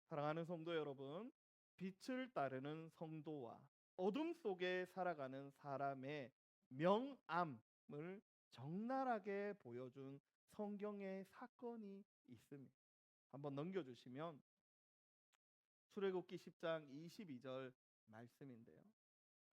사랑하는 성도 여러분, 빛을 따르는 성도와 어둠 속에 살아가는 사람의 명암을 적나라하게 보여준 성경의 사건이 있습니다. 한번 넘겨주시면 출애굽기 10장 22절 말씀인데요.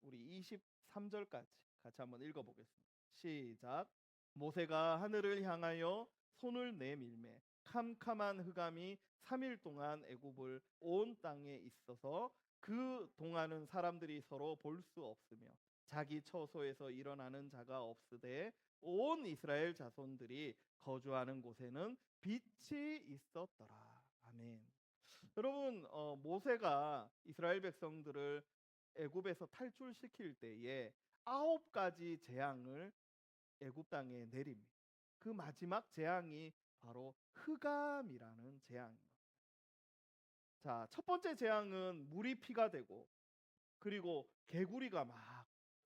우리 23절까지 같이 한번 읽어보겠습니다. 시작. 모세가 하늘을 향하여 손을 내밀매 캄캄한 흑암이 3일 동안 애굽을 온 땅에 있어서 그 동안은 사람들이 서로 볼 수 없으며 자기 처소에서 일어나는 자가 없으되 온 이스라엘 자손들이 거주하는 곳에는 빛이 있었더라. 아멘. 여러분, 모세가 이스라엘 백성들을 애굽에서 탈출시킬 때에 9가지 재앙을 애굽 땅에 내립니다. 그 마지막 재앙이 바로 흑암이라는 재앙입니다. 자, 첫 번째 재앙은 물이 피가 되고, 그리고 개구리가 막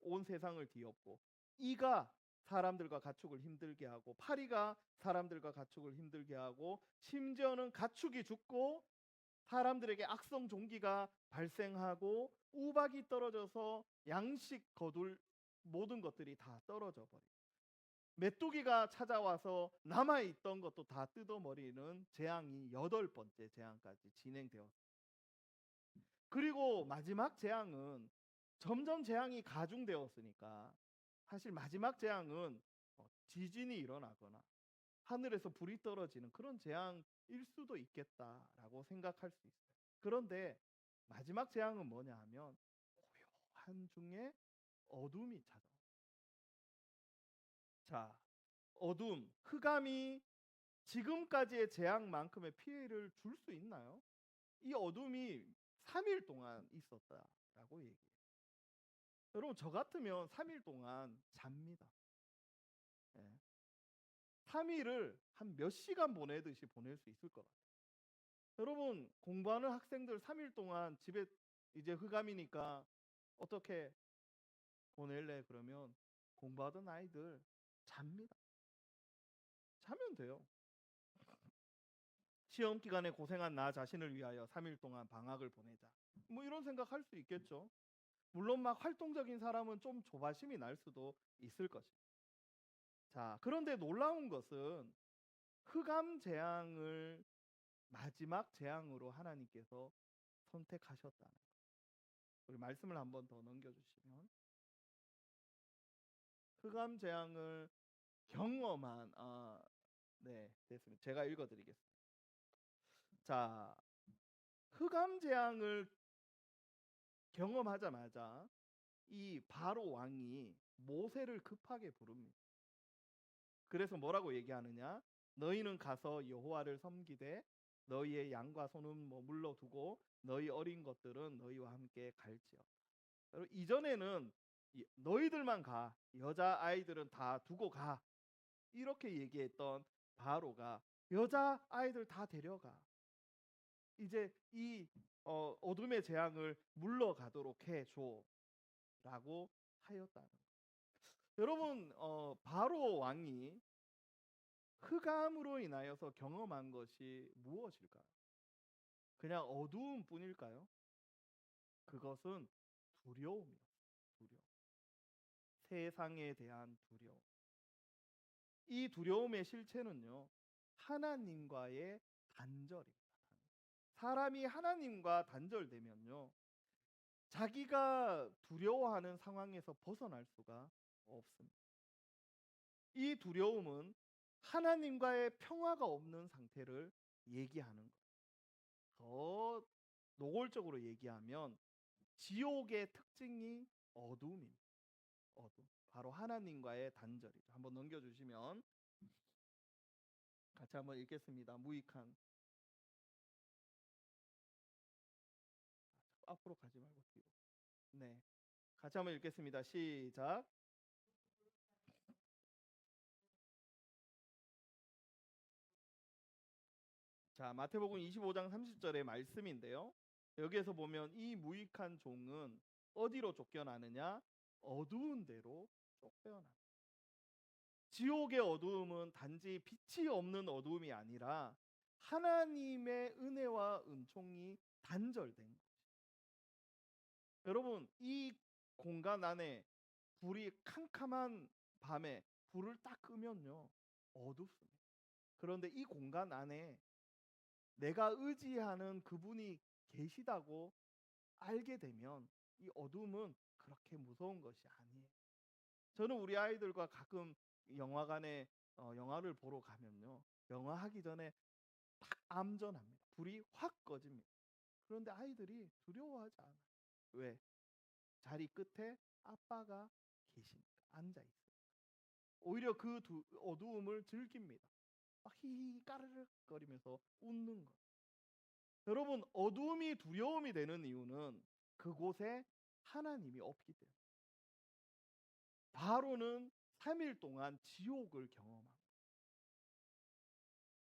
온 세상을 뒤엎고, 이가 사람들과 가축을 힘들게 하고, 파리가 사람들과 가축을 힘들게 하고, 심지어는 가축이 죽고 사람들에게 악성 종기가 발생하고 우박이 떨어져서 양식 거둘 모든 것들이 다 떨어져 버려요. 메뚜기가 찾아와서 남아있던 것도 다 뜯어버리는 재앙이 8번째 재앙까지 진행되었어요. 그리고 마지막 재앙은 점점 재앙이 가중되었으니까 사실 마지막 재앙은 지진이 일어나거나 하늘에서 불이 떨어지는 그런 재앙일 수도 있겠다라고 생각할 수 있어요. 그런데 마지막 재앙은 뭐냐 하면 고요한 중에 어둠이 찾아와요. 자, 어둠, 흑암이 지금까지의 재앙만큼의 피해를 줄 수 있나요? 이 어둠이 3일 동안 있었다라고 얘기해요. 여러분, 저 같으면 3일 동안 잡니다. 예. 3일을 한 몇 시간 보내듯이 보낼 수 있을 것 같아요. 여러분, 공부하는 학생들 3일 동안 집에 이제 흑암이니까 어떻게 보낼래? 그러면 공부하던 아이들 잡니다. 자면 돼요. 시험 기간에 고생한 나 자신을 위하여 3일 동안 방학을 보내자. 뭐 이런 생각할 수 있겠죠. 물론 막 활동적인 사람은 좀 조바심이 날 수도 있을 것입니다. 자, 그런데 놀라운 것은 흑암 재앙을 마지막 재앙으로 하나님께서 선택하셨다는 것. 우리 말씀을 한번 더 넘겨주시면 흑암 재앙을 경험한 네, 됐습니다. 제가 읽어드리겠습니다. 자, 흑암 재앙을 경험하자마자 이 바로 왕이 모세를 급하게 부릅니다. 그래서 뭐라고 얘기하느냐? 너희는 가서 여호와를 섬기되 너희의 양과 소는 물러두고 너희 어린 것들은 너희와 함께 갈지어다. 여러분, 이전에는 너희들만 가, 여자 아이들은 다 두고 가, 이렇게 얘기했던 바로가 여자 아이들 다 데려가. 이제 이 어둠의 재앙을 물러가도록 해줘라고 하였다는 거. 여러분, 바로 왕이 흑암으로 인하여서 경험한 것이 무엇일까요? 그냥 어두움 뿐일까요? 그것은 두려움이었어요. 두려움. 세상에 대한 두려움. 이 두려움의 실체는요, 하나님과의 단절입니다. 사람이 하나님과 단절되면요, 자기가 두려워하는 상황에서 벗어날 수가 없습니다. 이 두려움은 하나님과의 평화가 없는 상태를 얘기하는 거예요. 더 노골적으로 얘기하면 지옥의 특징이 어둠입니다. 어둠. 바로 하나님과의 단절이죠. 한번 넘겨주시면 같이 한번 읽겠습니다. 무익한. 앞으로 가지 말고 뒤로. 네. 같이 한번 읽겠습니다. 시작. 자, 마태복음 25장 30절의 말씀인데요. 여기에서 보면 이 무익한 종은 어디로 쫓겨나느냐? 어두운 데로 쫓겨나. 지옥의 어두움은 단지 빛이 없는 어두움이 아니라 하나님의 은혜와 은총이 단절된 거예요. 여러분, 이 공간 안에 불이 캄캄한 밤에 불을 딱 끄면요, 어둡습니다. 그런데 이 공간 안에 내가 의지하는 그분이 계시다고 알게 되면 이 어둠은 그렇게 무서운 것이 아니에요. 저는 우리 아이들과 가끔 영화관에 영화를 보러 가면요, 영화 하기 전에 딱 암전합니다. 불이 확 꺼집니다. 그런데 아이들이 두려워하지 않아요. 왜? 자리 끝에 아빠가 계시니까, 앉아 있어요. 오히려 그 어두움을 즐깁니다. 막 히히 까르르 거리면서 웃는 거. 여러분, 어두움이 두려움이 되는 이유는 그곳에 하나님이 없기 때문에. 바로는 3일 동안 지옥을 경험한 거예요.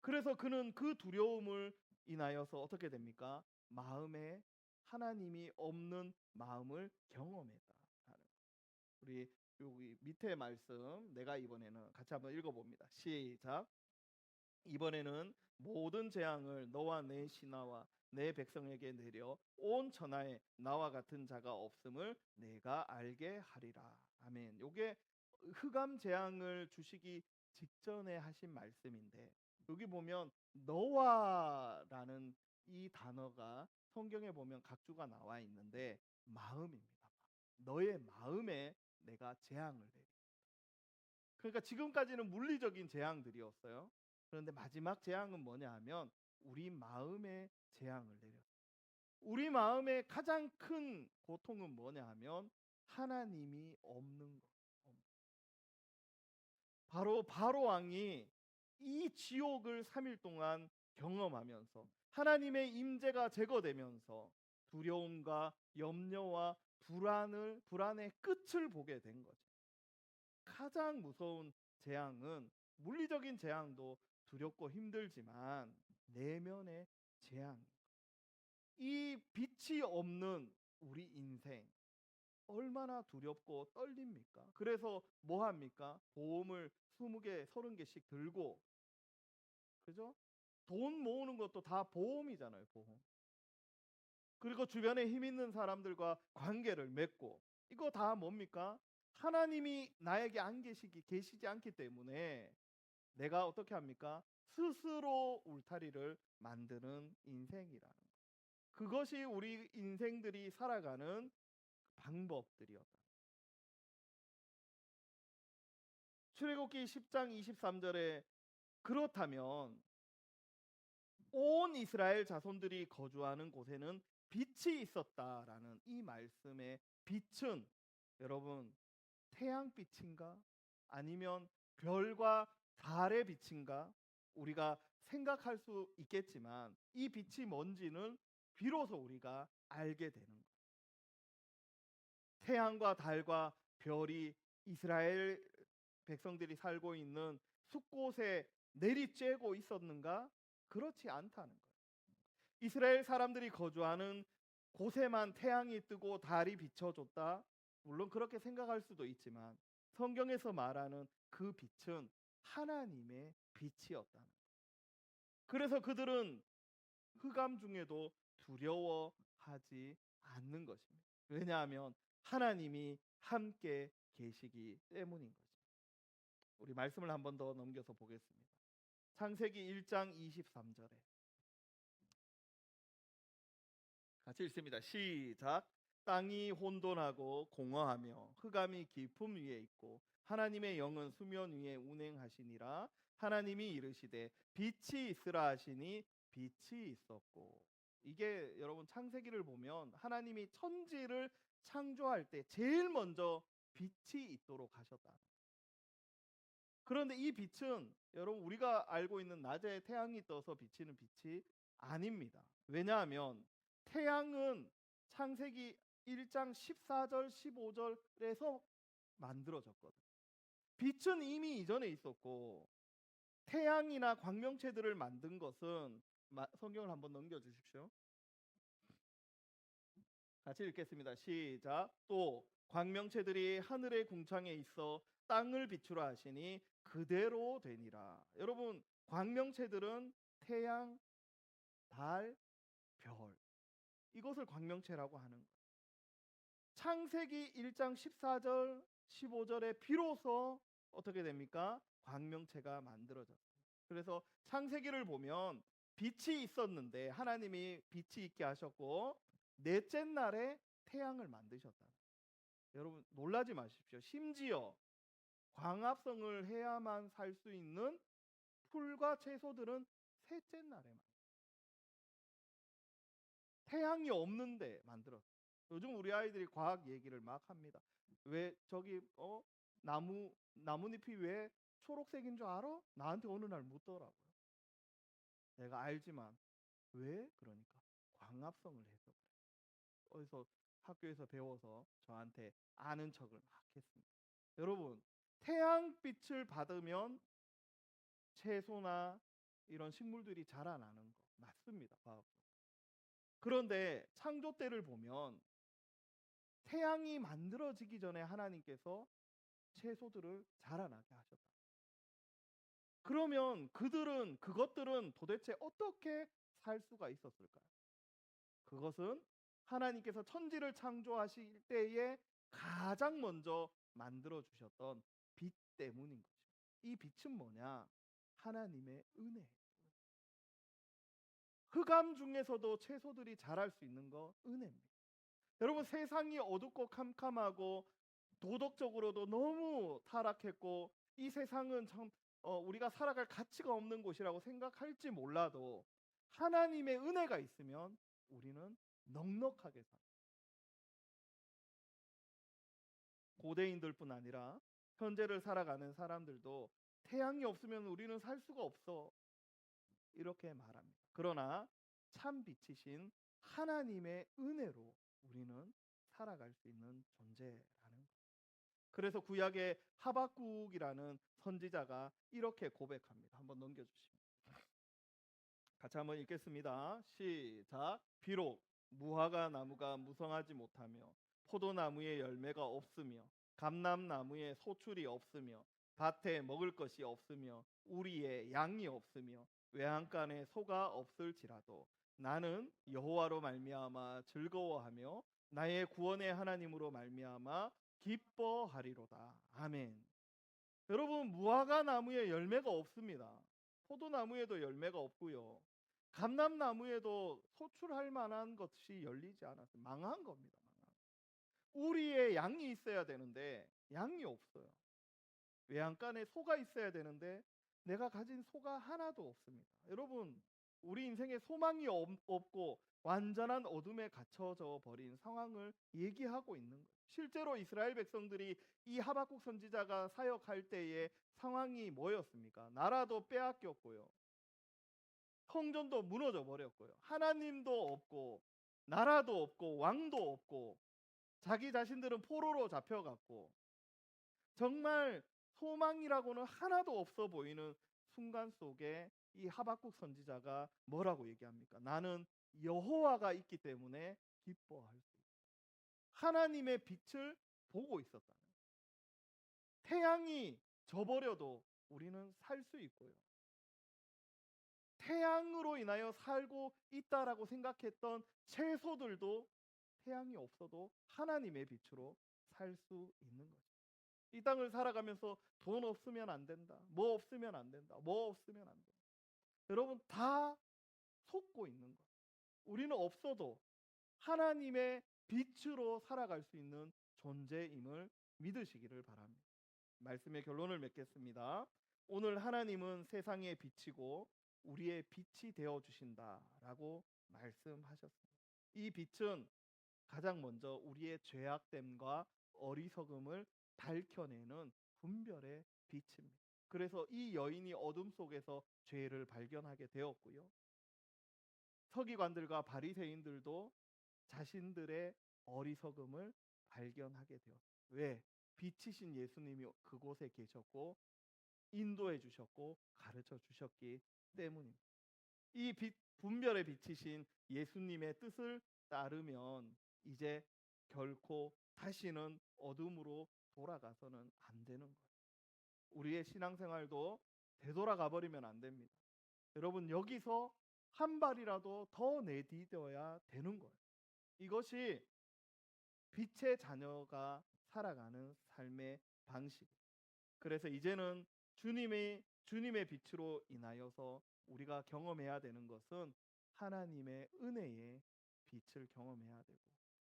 그래서 그는 그 두려움을 인하여서 어떻게 됩니까? 마음에 하나님이 없는 마음을 경험했다 하는 거예요. 우리 여기 밑에 말씀 내가 이번에는 같이 한번 읽어봅니다. 시작. 이번에는 모든 재앙을 너와 내 신하와 내 백성에게 내려 온 천하에 나와 같은 자가 없음을 내가 알게 하리라. 아멘. 요게 흑암 재앙을 주시기 직전에 하신 말씀인데, 여기 보면 너와라는 이 단어가 성경에 보면 각주가 나와 있는데 마음입니다. 너의 마음에 내가 재앙을 내리. 그러니까 지금까지는 물리적인 재앙들이었어요. 그런데 마지막 재앙은 뭐냐 하면 우리 마음에 재앙을 내렸어요. 우리 마음의 가장 큰 고통은 뭐냐 하면 하나님이 없는 것. 바로 바로 왕이 이 지옥을 3일 동안 경험하면서 하나님의 임재가 제거되면서 두려움과 염려와 불안의 끝을 보게 된 거죠. 가장 무서운 재앙은 물리적인 재앙도 두렵고 힘들지만 내면의 재앙. 이 빛이 없는 우리 인생 얼마나 두렵고 떨립니까? 그래서 뭐 합니까? 보험을 20개, 30개씩 들고, 그죠? 돈 모으는 것도 다 보험이잖아요, 보험. 그리고 주변에 힘 있는 사람들과 관계를 맺고, 이거 다 뭡니까? 하나님이 나에게 안 계시지 않기 때문에 내가 어떻게 합니까? 스스로 울타리를 만드는 인생이라는 거. 그것이 우리 인생들이 살아가는 방법들이었다. 출애굽기 10장 23절에 그렇다면 온 이스라엘 자손들이 거주하는 곳에는 빛이 있었다라는 이 말씀의 빛은 여러분 태양빛인가? 아니면 별과 달의 빛인가? 우리가 생각할 수 있겠지만 이 빛이 뭔지는 비로소 우리가 알게 되는 거예요. 태양과 달과 별이 이스라엘 백성들이 살고 있는 숲곳에 내리쬐고 있었는가? 그렇지 않다는 거예요. 이스라엘 사람들이 거주하는 곳에만 태양이 뜨고 달이 비춰줬다? 물론 그렇게 생각할 수도 있지만 성경에서 말하는 그 빛은 하나님의 빛이었다는 거예요. 그래서 그들은 흑암 중에도 두려워하지 않는 것입니다. 왜냐하면 하나님이 함께 계시기 때문인 거죠. 우리 말씀을 한 번 더 넘겨서 보겠습니다. 창세기 1장 23절에 같이 읽습니다. 시작. 땅이 혼돈하고 공허하며 흑암이 깊음 위에 있고 하나님의 영은 수면 위에 운행하시니라. 하나님이 이르시되 빛이 있으라 하시니 빛이 있었고. 이게 여러분 창세기를 보면 하나님이 천지를 창조할 때 제일 먼저 빛이 있도록 하셨다. 그런데 이 빛은 여러분 우리가 알고 있는 낮에 태양이 떠서 비치는 빛이 아닙니다. 왜냐하면 태양은 창세기 1장 14절 15절에서 만들어졌거든요. 빛은 이미 이전에 있었고 태양이나 광명체들을 만든 것은 성경을 한번 넘겨 주십시오. 같이 읽겠습니다. 시작. 또 광명체들이 하늘의 궁창에 있어 땅을 비추라 하시니 그대로 되니라. 여러분 광명체들은 태양, 달, 별, 이것을 광명체라고 하는 거예요. 창세기 1장 14절 15절에 비로소 어떻게 됩니까? 광명체가 만들어졌어요. 그래서 창세기를 보면 빛이 있었는데 하나님이 빛이 있게 하셨고 넷째 날에 태양을 만드셨다. 여러분 놀라지 마십시오. 심지어 광합성을 해야만 살 수 있는 풀과 채소들은 셋째 날에 태양이 없는데 만들었어요. 요즘 우리 아이들이 과학 얘기를 막 합니다. 왜 저기 나뭇잎이 왜 초록색인 줄 알아? 나한테 어느 날 묻더라고요. 내가 알지만 왜 그러니까 광합성을 해서 그래. 어디서 학교에서 배워서 저한테 아는 척을 막 했습니다. 여러분 태양빛을 받으면 채소나 이런 식물들이 자라나는 거 맞습니다. 과학적으로. 그런데 창조 때를 보면 태양이 만들어지기 전에 하나님께서 채소들을 자라나게 하셨다. 그러면 그것들은 도대체 어떻게 살 수가 있었을까요? 그것은 하나님께서 천지를 창조하실 때에 가장 먼저 만들어 주셨던 빛 때문인 것입니다. 이 빛은 뭐냐? 하나님의 은혜예요. 흑암 중에서도 채소들이 자랄 수 있는 거 은혜입니다. 여러분 세상이 어둡고 캄캄하고 도덕적으로도 너무 타락했고 이 세상은 참 우리가 살아갈 가치가 없는 곳이라고 생각할지 몰라도 하나님의 은혜가 있으면 우리는 넉넉하게 삽니다. 고대인들뿐 아니라 현재를 살아가는 사람들도 태양이 없으면 우리는 살 수가 없어 이렇게 말합니다. 그러나 참 빛이신 하나님의 은혜로 우리는 살아갈 수 있는 존재라는 것. 그래서 구약의 하박국이라는 선지자가 이렇게 고백합니다. 한번 넘겨주시면 같이 한번 읽겠습니다. 시작. 비록 무화과 나무가 무성하지 못하며 포도나무에 열매가 없으며 감람나무에 소출이 없으며 밭에 먹을 것이 없으며 우리에 양이 없으며 외양간에 소가 없을지라도 나는 여호와로 말미암아 즐거워하며 나의 구원의 하나님으로 말미암아 기뻐하리로다. 아멘. 여러분 무화과 나무에 열매가 없습니다. 포도나무에도 열매가 없고요. 감람나무에도 소출할 만한 것이 열리지 않았어요. 망한 겁니다. 우리의 양이 있어야 되는데 양이 없어요. 외양간에 소가 있어야 되는데 내가 가진 소가 하나도 없습니다. 여러분 우리 인생에 소망이 없고 완전한 어둠에 갇혀져 버린 상황을 얘기하고 있는 거예요. 실제로 이스라엘 백성들이 이 하박국 선지자가 사역할 때의 상황이 뭐였습니까? 나라도 빼앗겼고요. 성전도 무너져 버렸고요. 하나님도 없고 나라도 없고 왕도 없고 자기 자신들은 포로로 잡혀갔고 정말 소망이라고는 하나도 없어 보이는 순간 속에 이 하박국 선지자가 뭐라고 얘기합니까? 나는 여호와가 있기 때문에 기뻐할 수 있다. 하나님의 빛을 보고 있었다는 거예요. 태양이 져버려도 우리는 살 수 있고요. 태양으로 인하여 살고 있다라고 생각했던 채소들도 태양이 없어도 하나님의 빛으로 살 수 있는 거죠. 이 땅을 살아가면서 돈 없으면 안 된다. 뭐 없으면 안 된다. 뭐 없으면 안 된다. 여러분 다 속고 있는 거예요. 우리는 없어도 하나님의 빛으로 살아갈 수 있는 존재임을 믿으시기를 바랍니다. 말씀의 결론을 맺겠습니다. 오늘 하나님은 세상의 빛이고 우리의 빛이 되어 주신다라고 말씀하셨습니다. 이 빛은 가장 먼저 우리의 죄악됨과 어리석음을 밝혀내는 분별의 빛입니다. 그래서 이 여인이 어둠 속에서 죄를 발견하게 되었고요. 서기관들과 바리새인들도 자신들의 어리석음을 발견하게 되었어요. 왜? 빛이신 예수님이 그곳에 계셨고 인도해 주셨고 가르쳐 주셨기 때문입니다. 이 분별의 빛이신 예수님의 뜻을 따르면 이제 결코 다시는 어둠으로 돌아가서는 안 되는 거예요. 우리의 신앙생활도 되돌아가 버리면 안 됩니다. 여러분 여기서 한 발이라도 더 내디뎌야 되는 거예요. 이것이 빛의 자녀가 살아가는 삶의 방식. 그래서 이제는 주님의 빛으로 인하여서 우리가 경험해야 되는 것은 하나님의 은혜의 빛을 경험해야 되고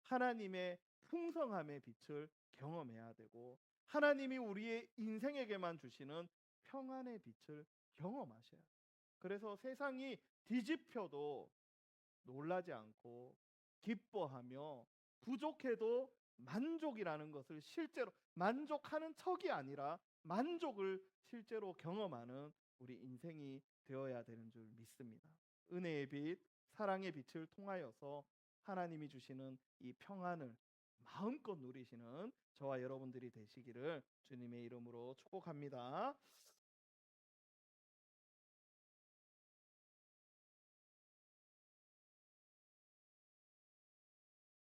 하나님의 풍성함의 빛을 경험해야 되고 하나님이 우리의 인생에게만 주시는 평안의 빛을 경험하셔야 돼요. 그래서 세상이 뒤집혀도 놀라지 않고 기뻐하며 부족해도 만족이라는 것을 실제로 만족하는 척이 아니라 만족을 실제로 경험하는 우리 인생이 되어야 되는 줄 믿습니다. 은혜의 빛, 사랑의 빛을 통하여서 하나님이 주시는 이 평안을 마음껏 누리시는 저와 여러분들이 되시기를 주님의 이름으로 축복합니다.